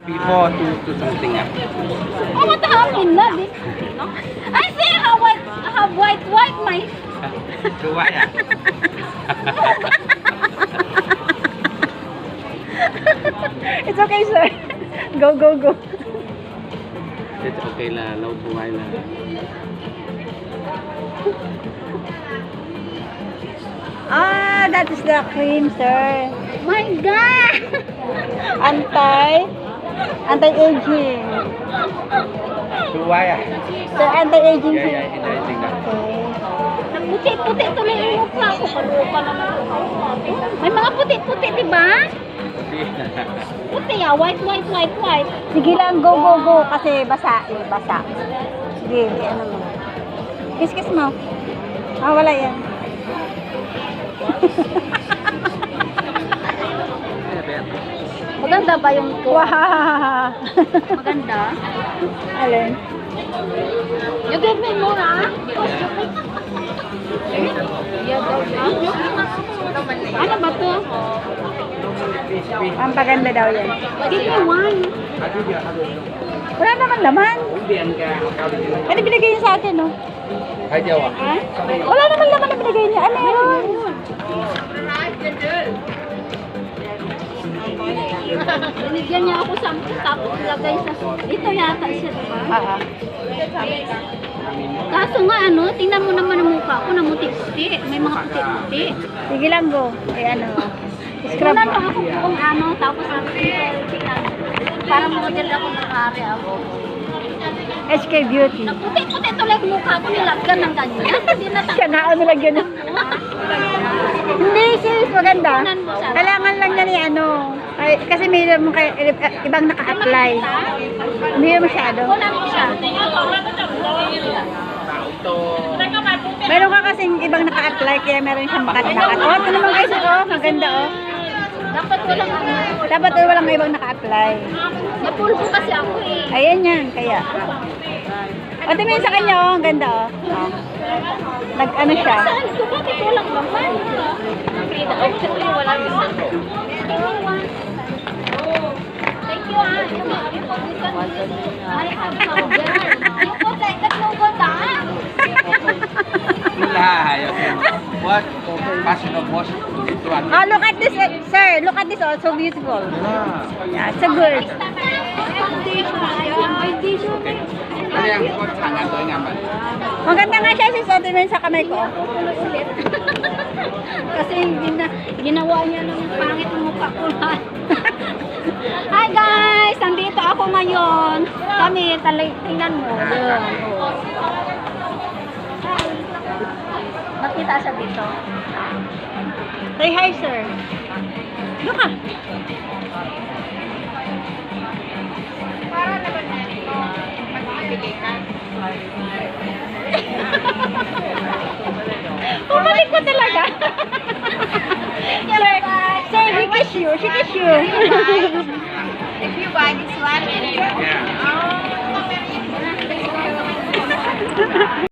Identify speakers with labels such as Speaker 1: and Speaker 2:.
Speaker 1: Before to something up.
Speaker 2: Oh, what happened, love? I see how white my.
Speaker 1: Do why?
Speaker 2: It's okay, sir. Go.
Speaker 1: It's okay là lâu thu ai là.
Speaker 2: Ah, that is the cream, sir. My God! Anti-aging.
Speaker 1: Do why?
Speaker 2: Sir, anti-aging.
Speaker 1: Yeah, interesting that.
Speaker 2: Okay. Puti-puti tuloy yung mukha ko. Kalupa naman ako. May mga puti-puti, di ba? Puti white. Sige lang, go. Kasi basa. Sige, ano mo. Kiss mo. Ah, wala yan. Maganda ba yung ko? Wow! Maganda? Alin? You give me more, ha? Ano ba to? Ang paganda daw yan. Give me one. Wala naman laman. Ano binigay niya sa akin, no?
Speaker 1: Hai dâu à?
Speaker 2: Wala naman laman na binigay niya. Ano yun? Binigyan niya ako sa tapos lagay sa... Ito yata siya, diba? Kaso nga tingnan mo naman ang mukha ko, namuti-puti. May mga puti-puti. Sige lang, go. Scrub mo. Ako kung tapos tingnan. Parang model ako ng hari ako. SK Beauty. Naputi-puti tuloy ang mukha ko, nilagyan ng ganyan. Siya nga, nilagyan na. Hindi, sis, maganda. Kailangan lang niya ni kasi may ibang naka-apply. Hindi mo masyado. Kunan mo siya. Meron ka kasing ibang naka-apply, kaya meron siyang bakat-bakat. Oh, ito naman guys, maganda Dapat walang ibang naka-apply. Napulbo kasi ako eh. Ayan yan, kaya. O, tingnan sa kanya, ang ganda Nag-ano siya. Saan ko? Bakit walang laman? Actually, wala rin sa Thank you, I have some girl. You put like that no good,
Speaker 1: What? Passion of wash.
Speaker 2: Oh, look at this, sir. Look at this, so beautiful. Yeah, so good.
Speaker 1: Ano yung tangan to nga ba?
Speaker 2: Maganda nga siya, sis. Tingnan sa kamay ko. Kasi ginawa niya ng pangit ng mukha ko. Hi guys! Nandito ako ngayon. Kami, tingnan mo. Nakita siya dito. Say hi, sir. Look ka. Para naman magbibigay ka. Pumalik ko talaga. Sir, he kiss you. She kiss you. If you buy this one,